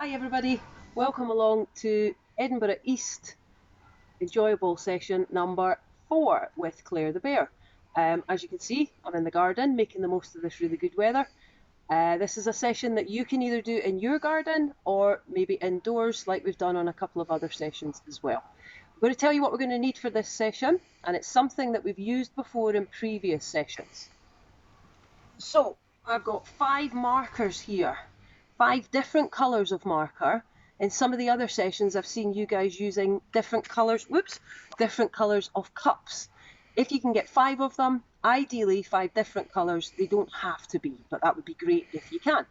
Hi everybody, welcome along to Edinburgh East enjoyable session number 4 with Claire the Bear. As you can see, I'm in the garden making the most of this really good weather. This is a session that you can either do in your garden or maybe indoors like we've done on a couple of other sessions as well. I'm going to tell you what we're going to need for this session, and it's something that we've used before in previous sessions. So I've got 5 markers here. 5 different colours of marker. In some of the other sessions I've seen you guys using different colours, different colours of cups. If you can get 5 of them, ideally 5 different colours, they don't have to be, but that would be great if you can.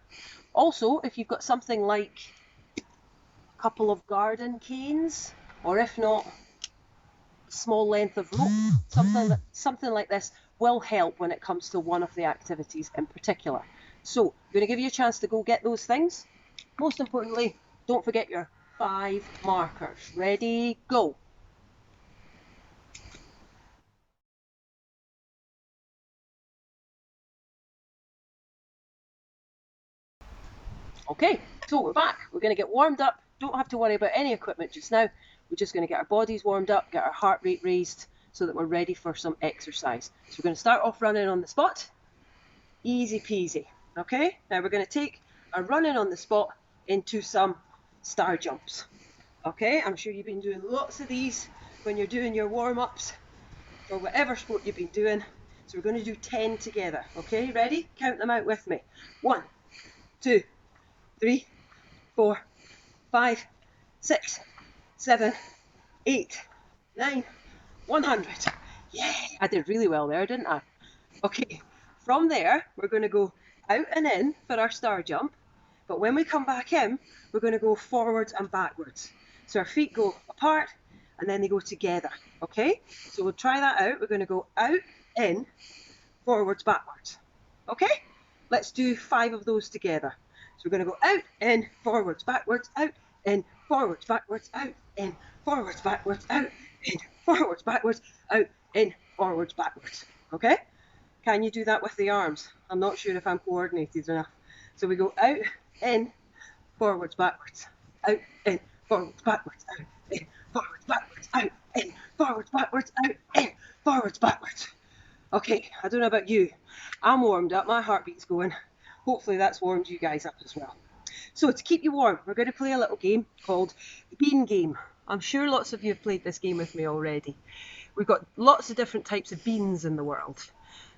Also, if you've got something like a couple of garden canes, or if not, a small length of rope, something like this will help when it comes to one of the activities in particular. So I'm going to give you a chance to go get those things. Most importantly, don't forget your 5 markers. Ready, go. Okay, so we're back. We're going to get warmed up. Don't have to worry about any equipment just now. We're just going to get our bodies warmed up, get our heart rate raised so that we're ready for some exercise. So we're going to start off running on the spot. Easy peasy. Okay, now we're going to take our running on the spot into some star jumps. Okay, I'm sure you've been doing lots of these when you're doing your warm-ups for whatever sport you've been doing. So we're going to do 10 together. Okay, ready? Count them out with me. 1, 2, 3, 4, 5, 6, 7, 8, 9, 100. Yeah, I did really well there, didn't I? Okay, from there, we're going to go out and in for our star jump. But when we come back in, we're going to go forwards and backwards. So our feet go apart and then they go together. Okay, so we'll try that out. We're going to go out, in, forwards, backwards. Okay, let's do 5 of those together. So we're going to go out, in, forwards, backwards, out, in, forwards, backwards, out, in, forwards, backwards, out, in, forwards, backwards, out, in, forwards, backwards. Okay, can you do that with the arms? I'm not sure if I'm coordinated enough. So we go out, in, forwards, backwards, out, in, forwards, backwards, out, in, forwards, backwards, out, in, forwards, backwards, out, in, forwards, backwards. Okay, I don't know about you. I'm warmed up, my heartbeat's going. Hopefully that's warmed you guys up as well. So to keep you warm, we're going to play a little game called the Bean Game. I'm sure lots of you have played this game with me already. We've got lots of different types of beans in the world.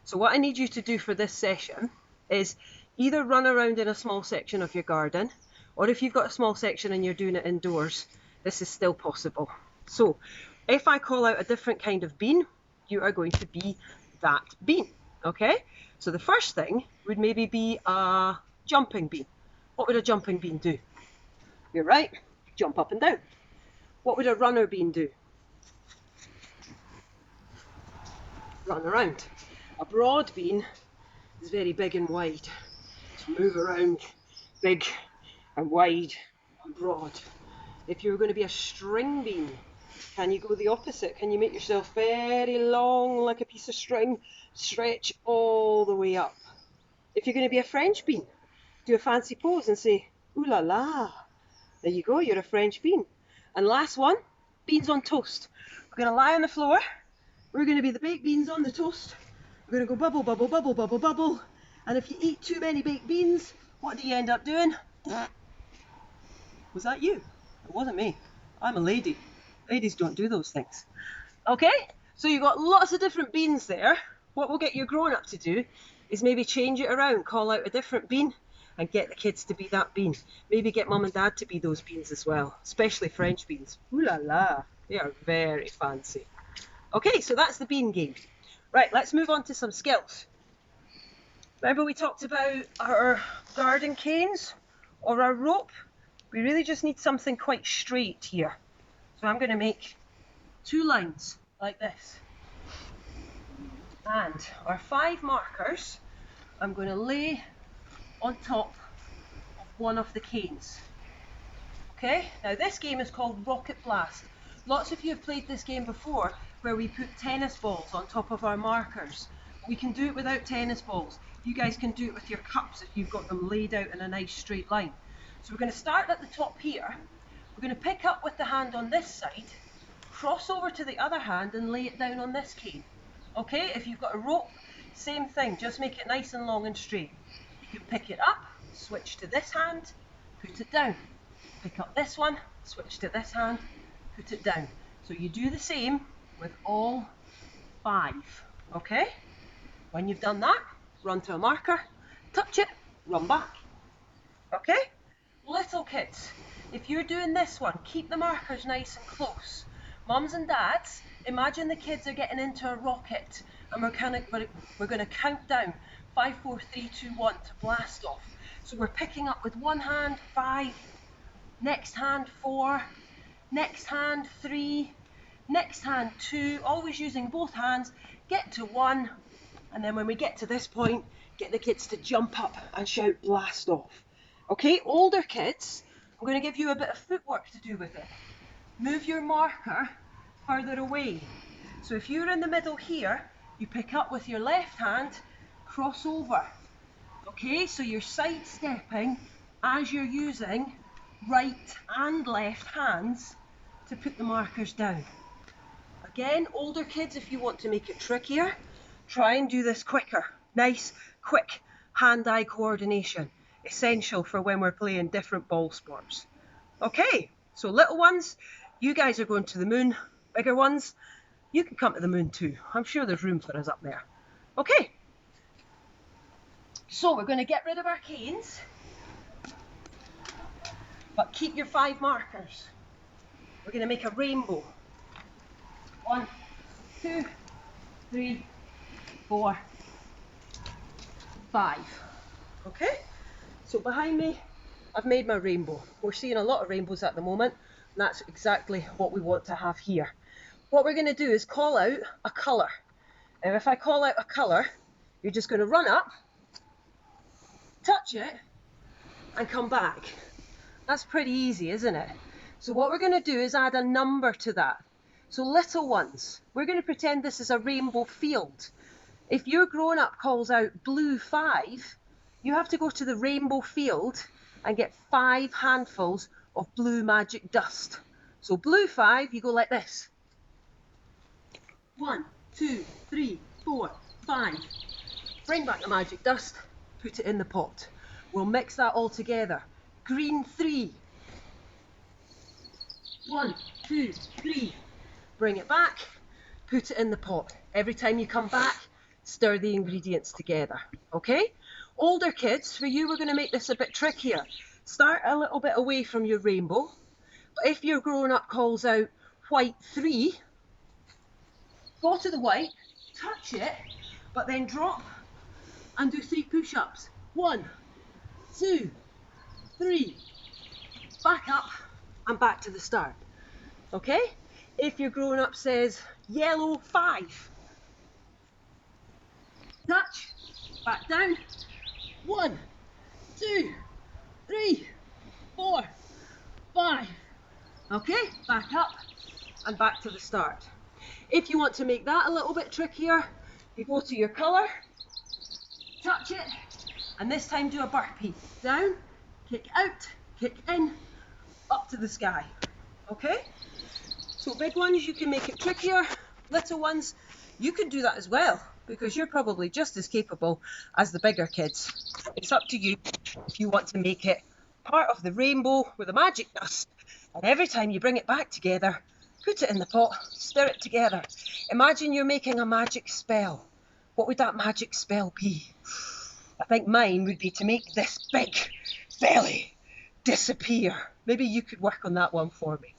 So what I need you to do for this session is either run around in a small section of your garden, or if you've got a small section and you're doing it indoors, this is still possible. So if I call out a different kind of bean, you are going to be that bean. Okay, so the first thing would maybe be a jumping bean. What would a jumping bean do? You're right, jump up and down. What would a runner bean do? Run around. A broad bean is very big and wide. To move around big and wide and broad. If you're going to be a string bean, can you go the opposite? Can you make yourself very long like a piece of string, stretch all the way up? If you're going to be a French bean, do a fancy pose and say, ooh la la. There you go, you're a French bean. And last one, beans on toast. We're going to lie on the floor. We're going to be the baked beans on the toast. We're going to go bubble, bubble, bubble, bubble, bubble. And if you eat too many baked beans, what do you end up doing? Was that you? It wasn't me. I'm a lady. Ladies don't do those things. Okay, so you've got lots of different beans there. What we'll get your grown-up to do is maybe change it around, call out a different bean and get the kids to be that bean. Maybe get mum and dad to be those beans as well, especially French beans. Ooh la la, they are very fancy. Okay, so that's the bean game. Right, let's move on to some skills. Remember we talked about our garden canes or our rope? We really just need something quite straight here. So I'm going to make 2 lines like this. And our 5 markers I'm going to lay on top of one of the canes. Okay, now this game is called Rocket Blast. Lots of you have played this game before where we put tennis balls on top of our markers. We can do it without tennis balls. You guys can do it with your cups if you've got them laid out in a nice straight line. So we're going to start at the top here. We're going to pick up with the hand on this side, cross over to the other hand and lay it down on this cane. Okay, if you've got a rope, same thing, just make it nice and long and straight. You can pick it up, switch to this hand, put it down. Pick up this one, switch to this hand, put it down. So you do the same with all 5, okay? When you've done that, run to a marker, touch it, run back, okay? Little kids, if you're doing this one, keep the markers nice and close. Mums and dads, imagine the kids are getting into a rocket and we're going to count down 5, 4, 3, 2, 1 to blast off. So we're picking up with one hand 5, next hand 4, next hand 3, next hand 2, always using both hands, get to 1, and then when we get to this point, get the kids to jump up and shout blast off. Okay, older kids, I'm going to give you a bit of footwork to do with it. Move your marker further away. So if you're in the middle here, you pick up with your left hand, cross over. Okay, so you're sidestepping as you're using right and left hands to put the markers down. Again, older kids, if you want to make it trickier, try and do this quicker. Nice, quick hand-eye coordination. Essential for when we're playing different ball sports. Okay, so little ones, you guys are going to the moon. Bigger ones, you can come to the moon too. I'm sure there's room for us up there. Okay, so we're going to get rid of our canes, but keep your 5 markers. We're going to make a rainbow. 1, 2, 3, 4, 5. Okay? So behind me, I've made my rainbow. We're seeing a lot of rainbows at the moment, and that's exactly what we want to have here. What we're going to do is call out a colour. And if I call out a colour, you're just going to run up, touch it, and come back. That's pretty easy, isn't it? So what we're going to do is add a number to that. So little ones, we're going to pretend this is a rainbow field. If your grown-up calls out blue 5, you have to go to the rainbow field and get 5 handfuls of blue magic dust. So blue 5, you go like this. 1, 2, 3, 4, 5. Bring back the magic dust, put it in the pot. We'll mix that all together. Green 3. 1, 2, 3. Bring it back, put it in the pot. Every time you come back, stir the ingredients together, okay? Older kids, for you, we're going to make this a bit trickier. Start a little bit away from your rainbow, but if your grown-up calls out white 3, go to the white, touch it, but then drop and do 3 push-ups. 1, 2, 3, back up and back to the start, okay? If your grown-up says yellow 5, touch, back down, 1, 2, 3, 4, 5, okay, back up and back to the start. If you want to make that a little bit trickier, you go to your colour, touch it, and this time do a burpee. Down, kick out, kick in, up to the sky, okay? So big ones, you can make it trickier. Little ones, you can do that as well, because you're probably just as capable as the bigger kids. It's up to you if you want to make it part of the rainbow with the magic dust. And every time you bring it back together, put it in the pot, stir it together. Imagine you're making a magic spell. What would that magic spell be? I think mine would be to make this big belly disappear. Maybe you could work on that one for me.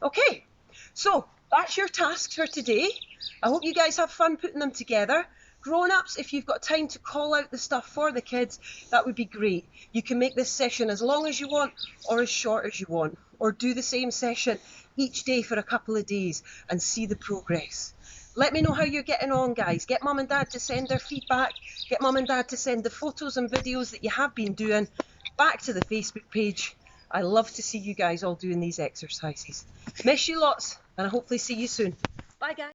Okay, so that's your tasks for today. I hope you guys have fun putting them together. Grown-ups, if you've got time to call out the stuff for the kids, that would be great. You can make this session as long as you want or as short as you want, or do the same session each day for a couple of days and see the progress. Let me know how you're getting on, guys. Get mum and dad to send their feedback. Get mum and dad to send the photos and videos that you have been doing back to the Facebook page. I love to see you guys all doing these exercises. Miss you lots, and I hopefully see you soon. Bye, guys.